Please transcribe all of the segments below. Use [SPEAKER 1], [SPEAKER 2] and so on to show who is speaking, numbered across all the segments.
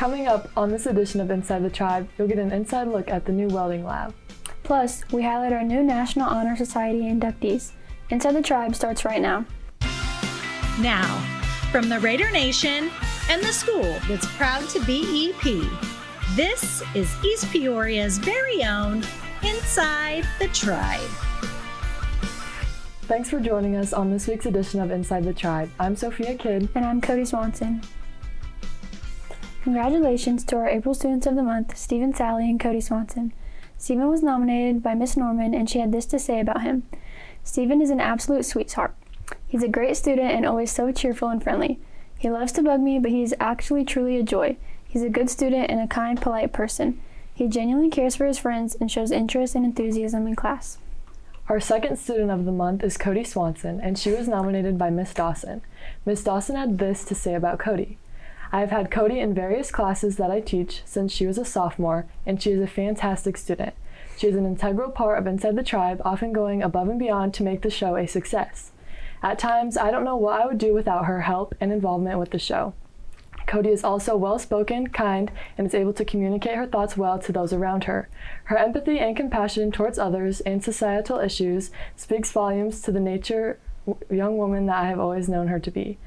[SPEAKER 1] Coming up on this edition of Inside the Tribe, you'll get an inside look at the new welding lab.
[SPEAKER 2] Plus, we highlight our new National Honor Society inductees. Inside the Tribe starts right now.
[SPEAKER 3] Now, from the Raider Nation and the school that's proud to be EP, this is East Peoria's very own Inside the Tribe.
[SPEAKER 1] Thanks for joining us on this week's edition of Inside the Tribe. I'm Sophia Kidd.
[SPEAKER 2] And I'm Cody Swanson. Congratulations to our April Students of the Month, Stephen Sally and Cody Swanson. Stephen was nominated by Miss Norman, and she had this to say about him. Stephen is an absolute sweetheart. He's a great student and always so cheerful and friendly. He loves to bug me, but he is actually truly a joy. He's a good student and a kind, polite person. He genuinely cares for his friends and shows interest and enthusiasm in class.
[SPEAKER 1] Our second student of the month is Cody Swanson, and she was nominated by Miss Dawson. Miss Dawson had this to say about Cody. I have had Cody in various classes that I teach since she was a sophomore, and she is a fantastic student. She is an integral part of Inside the Tribe, often going above and beyond to make the show a success. At times, I don't know what I would do without her help and involvement with the show. Cody is also well-spoken, kind, and is able to communicate her thoughts well to those around her. Her empathy and compassion towards others and societal issues speaks volumes to the nature young woman that I have always known her to be.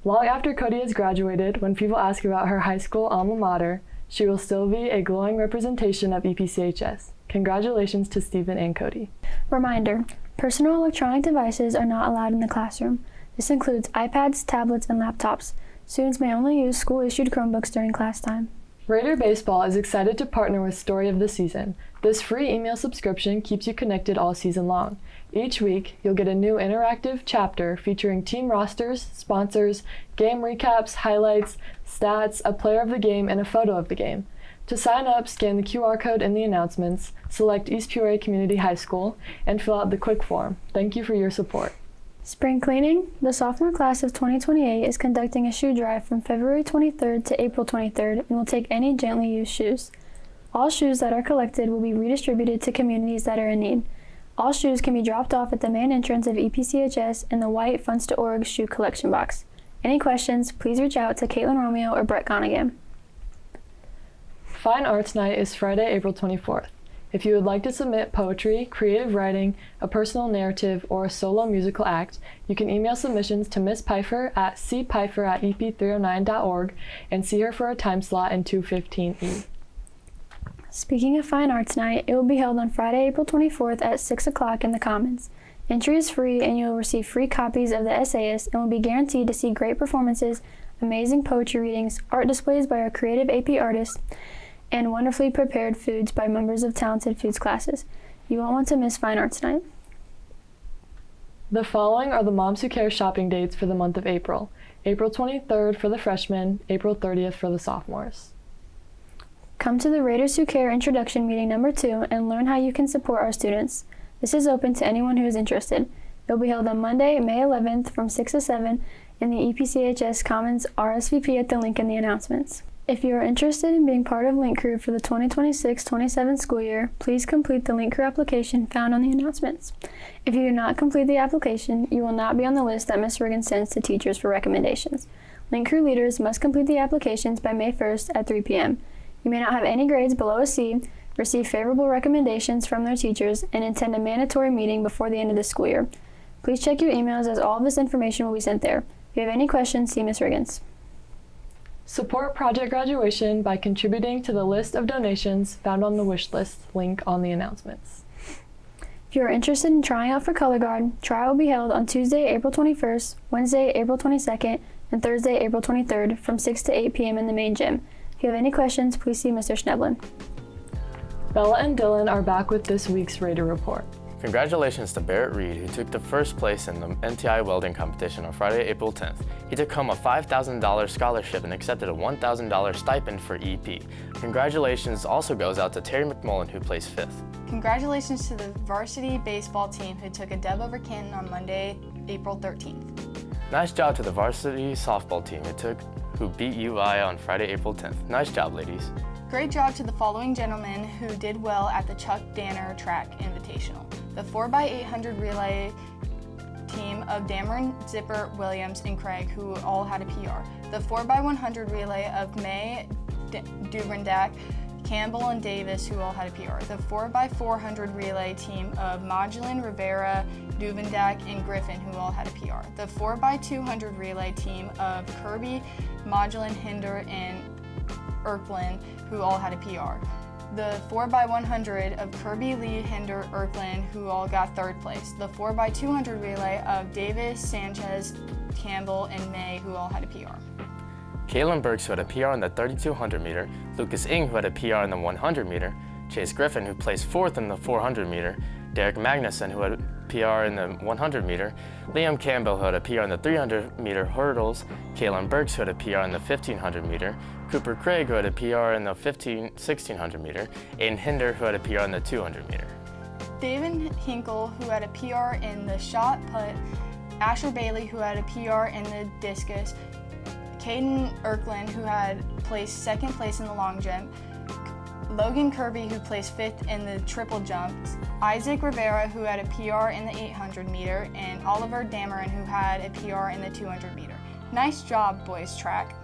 [SPEAKER 1] Long after Cody has graduated, when people ask about her high school alma mater, she will still be a glowing representation of EPCHS. Congratulations to Stephen and Cody.
[SPEAKER 2] Reminder, personal electronic devices are not allowed in the classroom. This includes iPads, tablets, and laptops. Students may only use school-issued Chromebooks during class time.
[SPEAKER 1] Raider Baseball is excited to partner with Story of the Season. This free email subscription keeps you connected all season long. Each week, you'll get a new interactive chapter featuring team rosters, sponsors, game recaps, highlights, stats, a player of the game, and a photo of the game. To sign up, scan the QR code in the announcements, select East Peoria Community High School, and fill out the quick form. Thank you for your support.
[SPEAKER 2] Spring cleaning. The sophomore class of 2028 is conducting a shoe drive from February 23rd to April 23rd and will take any gently used shoes. All shoes that are collected will be redistributed to communities that are in need. All shoes can be dropped off at the main entrance of EPCHS in the white Funds2Org shoe collection box. Any questions, please reach out to Caitlin Romeo or Brett Gonigan.
[SPEAKER 1] Fine Arts Night is Friday, April 24th. If you would like to submit poetry, creative writing, a personal narrative, or a solo musical act, you can email submissions to Ms. Pfeiffer at cpfeiffer@ep309.org and see her for a time slot in 215E.
[SPEAKER 2] Speaking of Fine Arts Night, it will be held on Friday, April 24th at 6 o'clock in the Commons. Entry is free and you will receive free copies of The Essayist and will be guaranteed to see great performances, amazing poetry readings, art displays by our creative AP artists, and wonderfully prepared foods by members of talented foods classes. You won't want to miss Fine Arts Night.
[SPEAKER 1] The following are the Moms Who Care shopping dates for the month of April. April 23rd for the freshmen, April 30th for the sophomores.
[SPEAKER 2] Come to the Raiders Who Care introduction meeting number 2 and learn how you can support our students. This is open to anyone who is interested. It will be held on Monday, May 11th from 6 to 7 in the EPCHS Commons. RSVP at the link in the announcements. If you are interested in being part of Link Crew for the 2026-27 school year, please complete the Link Crew application found on the announcements. If you do not complete the application, you will not be on the list that Ms. Riggin sends to teachers for recommendations. Link Crew leaders must complete the applications by May 1st at 3 p.m. You may not have any grades below a C, receive favorable recommendations from their teachers, and attend a mandatory meeting before the end of the school year. Please check your emails as all of this information will be sent there. If you have any questions, see Ms. Riggins.
[SPEAKER 1] Support Project Graduation by contributing to the list of donations found on the wish list link on the announcements.
[SPEAKER 2] If you are interested in trying out for Color Guard, trial will be held on Tuesday, April 21st, Wednesday, April 22nd, and Thursday, April 23rd from 6 to 8 p.m. in the main gym. If you have any questions, please see Mr. Schneblin.
[SPEAKER 1] Bella and Dylan are back with this week's Raider Report.
[SPEAKER 4] Congratulations to Barrett Reed, who took the first place in the NTI welding competition on Friday, April 10th. He took home a $5,000 scholarship and accepted a $1,000 stipend for EP. Congratulations also goes out to Terry McMullen, who placed 5th.
[SPEAKER 5] Congratulations to the varsity baseball team who took a dub over Canton on Monday, April 13th.
[SPEAKER 4] Nice job to the varsity softball team who beat UI on Friday, April 10th. Nice job, ladies.
[SPEAKER 5] Great job to the following gentlemen who did well at the Chuck Danner Track Invitational. The 4x800 relay team of Dameron, Zipper, Williams, and Craig, who all had a PR. The 4x100 relay of May, Duvendak, Campbell and Davis, who all had a PR. The 4x400 relay team of Modulin, Rivera, Duvendak, and Griffin, who all had a PR. The 4x200 relay team of Kirby, Modulin, Hinder, and Erklin, who all had a PR. The 4x100 of Kirby, Lee, Hinder, Erklin, who all got third place. The 4x200 relay of Davis, Sanchez, Campbell, and May, who all had a PR.
[SPEAKER 4] Kaylin Burks, who had a PR in the 3200 meter, Lucas Ng, who had a PR in the 100 meter, Chase Griffin, who placed fourth in the 400 meter, Derek Magnuson, who had a PR in the 100 meter, Liam Campbell, who had a PR in the 300 meter hurdles, Kaylin Burks, who had a PR in the 1500 meter, Cooper Craig, who had a PR in the 1600 meter, Aiden Hinder, who had a PR in the 200 meter.
[SPEAKER 5] David Hinkle, who had a PR in the shot put, Asher Bailey, who had a PR in the discus, Caden Erklin, who had placed second place in the long jump, Logan Kirby, who placed fifth in the triple jumps, Isaac Rivera, who had a PR in the 800 meter, and Oliver Dameron, who had a PR in the 200 meter. Nice job, boys track.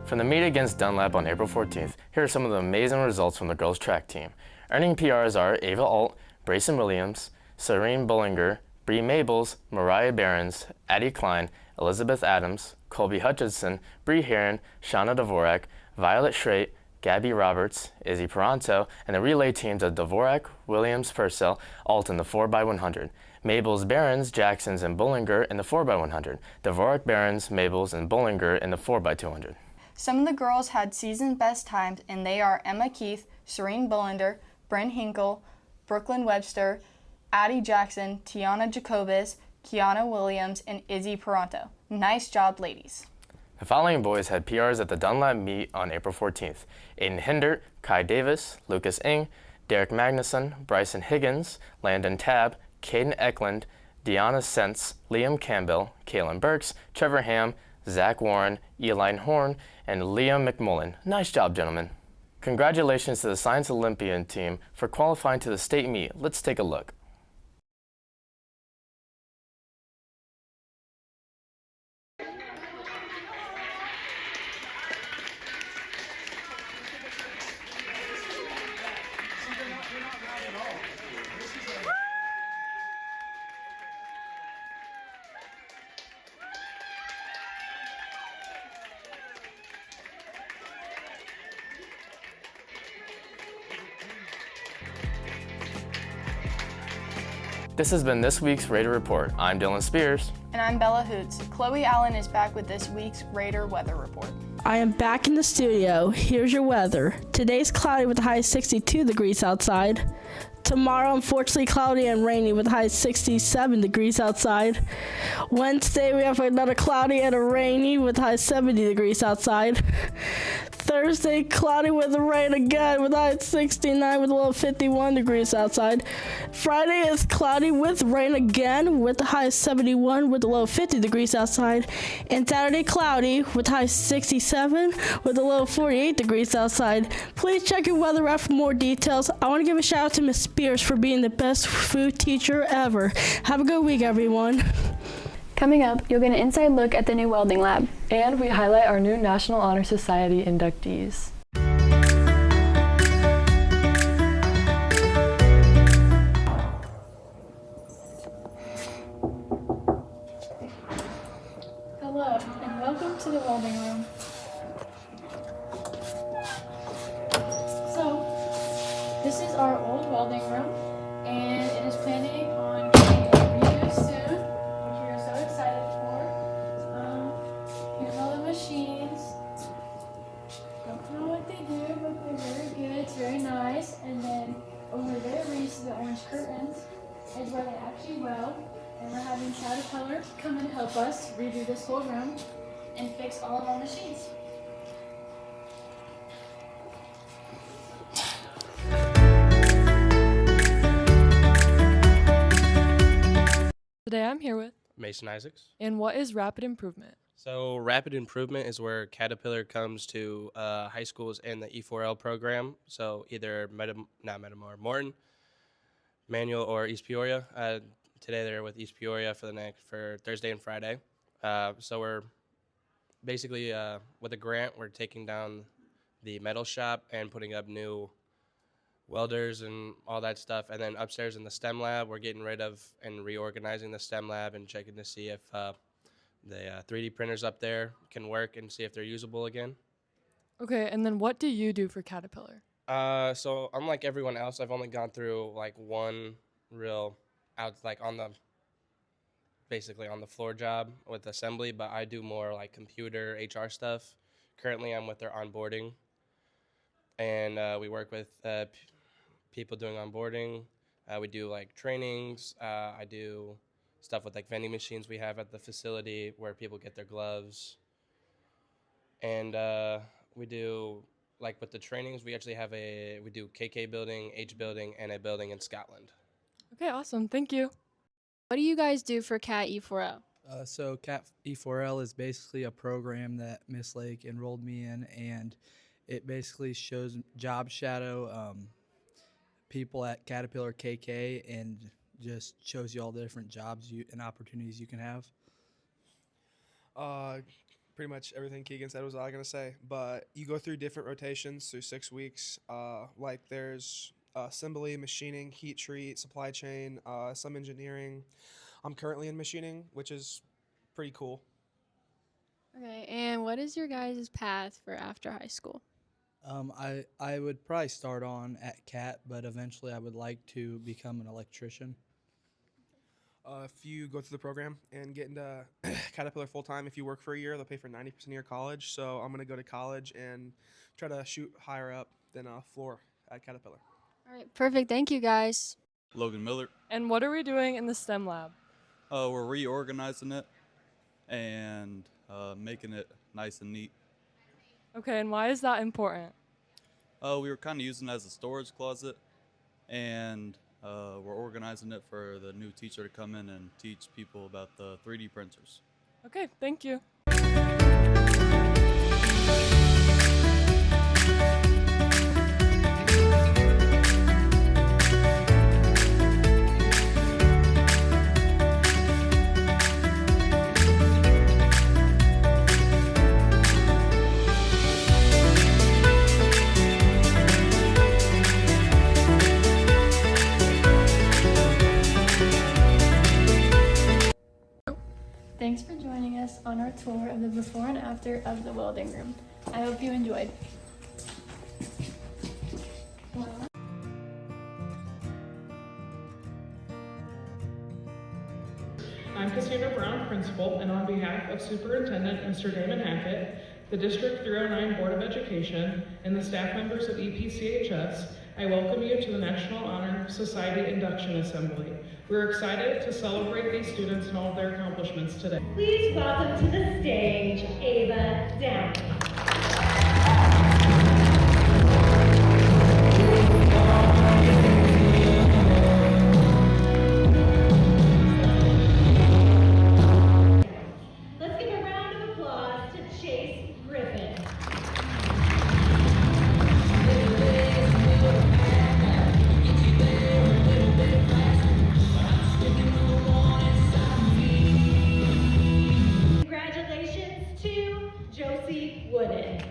[SPEAKER 4] From the meet against Dunlap on April 14th, here are some of the amazing results from the girls track team. Earning PRs are Ava Alt, Brayson Williams, Serene Bullinger, Bree Mabels, Mariah Behrens, Addie Klein, Elizabeth Adams, Colby Hutchinson, Bree Heron, Shauna Dvorak, Violet Schreit, Gabby Roberts, Izzy Peranto, and the relay teams of Dvorak, Williams, Purcell, Alt in the 4x100. Mabels, Behrens, Jacksons, and Bullinger in the 4x100. Dvorak, Behrens, Mabels, and Bullinger in the 4x200.
[SPEAKER 5] Some of the girls had season best times, and they are Emma Keith, Serene Bullender, Bryn Hinkle, Brooklyn Webster, Addie Jackson, Tiana Jacobus, Kiana Williams, and Izzy Peranto. Nice job, ladies.
[SPEAKER 4] The following boys had PRs at the Dunlap meet on April 14th. Aiden Hinder, Kai Davis, Lucas Ng, Derek Magnuson, Bryson Higgins, Landon Tabb, Caden Eklund, Deanna Sentz, Liam Campbell, Kaylin Burks, Trevor Ham, Zach Warren, Eline Horn, and Liam McMullen. Nice job, gentlemen. Congratulations to the Science Olympian team for qualifying to the state meet. Let's take a look. This has been this week's Raider Report. I'm Dylan Spears.
[SPEAKER 5] And I'm Bella Hoots. Chloe Allen is back with this week's Raider Weather Report.
[SPEAKER 6] I am back in the studio. Here's your weather. Today's cloudy with a high of 62 degrees outside. Tomorrow, unfortunately, cloudy and rainy with a high of 67 degrees outside. Wednesday, we have another cloudy and a rainy with a high of 70 degrees outside. Thursday, cloudy with rain again with a high of 69 with a low of 51 degrees outside. Friday is cloudy with rain again with a high of 71 with a low of 50 degrees outside. And Saturday, cloudy with a high of 67 with a low of 48 degrees outside. Please check your weather app for more details. I want to give a shout out to Miss Spears for being the best food teacher ever. Have a good week, everyone.
[SPEAKER 2] Coming up, you'll get an inside look at the new welding lab.
[SPEAKER 1] And we highlight our new National Honor Society inductees.
[SPEAKER 2] Hello, and welcome to the welding room. So, this is our old welding room, and it is planning on getting a redo soon, which we are so excited for. Here's all the machines. Don't know what they do, but they're very good. It's very nice. And then over there, where you see the orange curtains, is where they actually weld. And we're having Caterpillar come and help us redo this whole room and fix all of our machines.
[SPEAKER 1] Today I'm here with.
[SPEAKER 7] Mason Isaacs.
[SPEAKER 1] And what is rapid improvement?
[SPEAKER 7] So rapid improvement is where Caterpillar comes to high schools in the E4L program. So either Morton, Manual, or East Peoria. Today they're with East Peoria for Thursday and Friday. So we're basically with a grant, we're taking down the metal shop and putting up new welders and all that stuff. And then upstairs in the STEM lab, we're getting rid of and reorganizing the STEM lab and checking to see if the 3D printers up there can work and see if they're usable again.
[SPEAKER 1] Okay, and then what do you do for Caterpillar?
[SPEAKER 7] So unlike everyone else, I've only gone through like one real basically on the floor job with assembly, but I do more like computer HR stuff. Currently, I'm with their onboarding, and we work with people doing onboarding. We do like trainings. I do stuff with like vending machines we have at the facility where people get their gloves. And we do, like with the trainings, we actually have we do KK building, H building, and a building in Scotland.
[SPEAKER 1] Okay, awesome. Thank you.
[SPEAKER 2] What do you guys do for CAT E4L?
[SPEAKER 8] So CAT E4L is basically a program that Miss Lake enrolled me in, and it basically shows job shadow people at Caterpillar KK and just shows you all the different jobs and opportunities you can have.
[SPEAKER 9] Pretty much everything Keegan said was all I gonna say, but you go through different rotations through 6 weeks. Like there's assembly, machining, heat treat, supply chain, some engineering. I'm currently in machining, which is pretty cool.
[SPEAKER 2] Okay, and what is your guys' path for after high school?
[SPEAKER 8] I would probably start on at CAT, but eventually I would like to become an electrician.
[SPEAKER 9] If you go through the program and get into Caterpillar full-time, if you work for a year, they'll pay for 90% of your college. So I'm going to go to college and try to shoot higher up than floor at Caterpillar.
[SPEAKER 2] All right, perfect. Thank you, guys.
[SPEAKER 10] Logan Miller.
[SPEAKER 1] And what are we doing in the STEM lab?
[SPEAKER 10] We're reorganizing it and making it nice and neat.
[SPEAKER 1] Okay, and why is that important?
[SPEAKER 10] We were kind of using it as a storage closet, and we're organizing it for the new teacher to come in and teach people about the 3D printers.
[SPEAKER 1] Okay, thank you.
[SPEAKER 2] Thanks for joining us on our tour of the before and after of the welding room. I hope you enjoyed.
[SPEAKER 11] I'm Cassandra Brown, Principal, and on behalf of Superintendent Mr. Damon Hackett, the District 309 Board of Education, and the staff members of EPCHS, I welcome you to the National Honor Society Induction Assembly. We're excited to celebrate these students and all of their accomplishments today.
[SPEAKER 12] Please welcome to the stage, Ava Downey. Let's give a round of applause to Chase Griffin. Congratulations to Josie Wooden.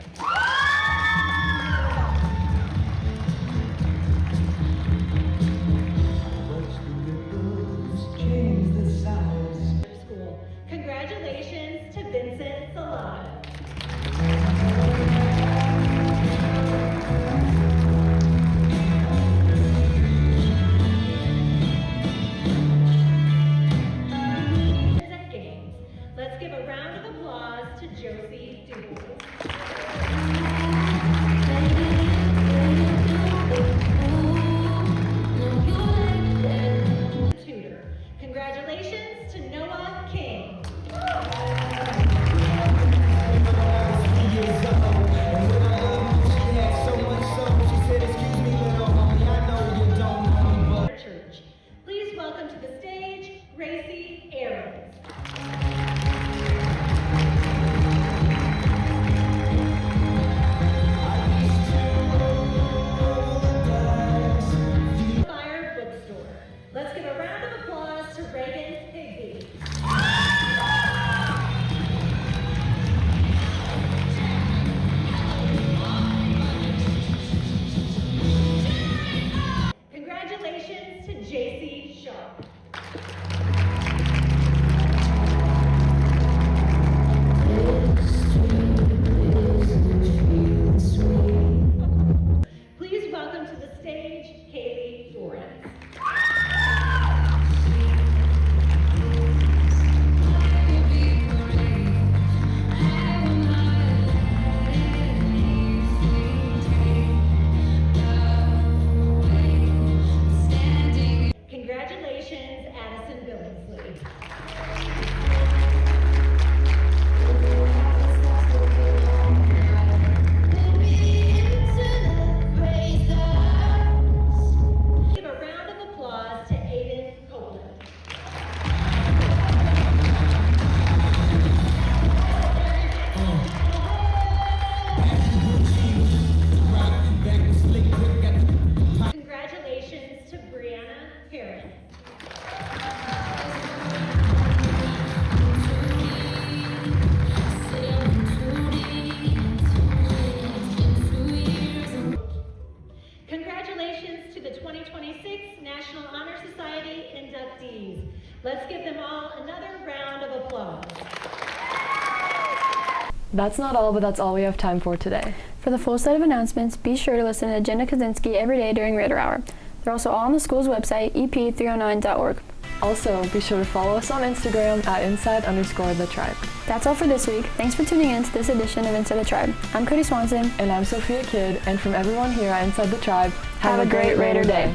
[SPEAKER 1] That's not all, but that's all we have time for today.
[SPEAKER 2] For the full set of announcements, be sure to listen to Jenna Kaczynski every day during Raider Hour. They're also all on the school's website, ep309.org.
[SPEAKER 1] Also, be sure to follow us on Instagram at inside_the tribe.
[SPEAKER 2] That's all for this week. Thanks for tuning in to this edition of Inside the Tribe. I'm Cody Swanson.
[SPEAKER 1] And I'm Sophia Kidd, and from everyone here at Inside the Tribe,
[SPEAKER 2] have a great Raider Day.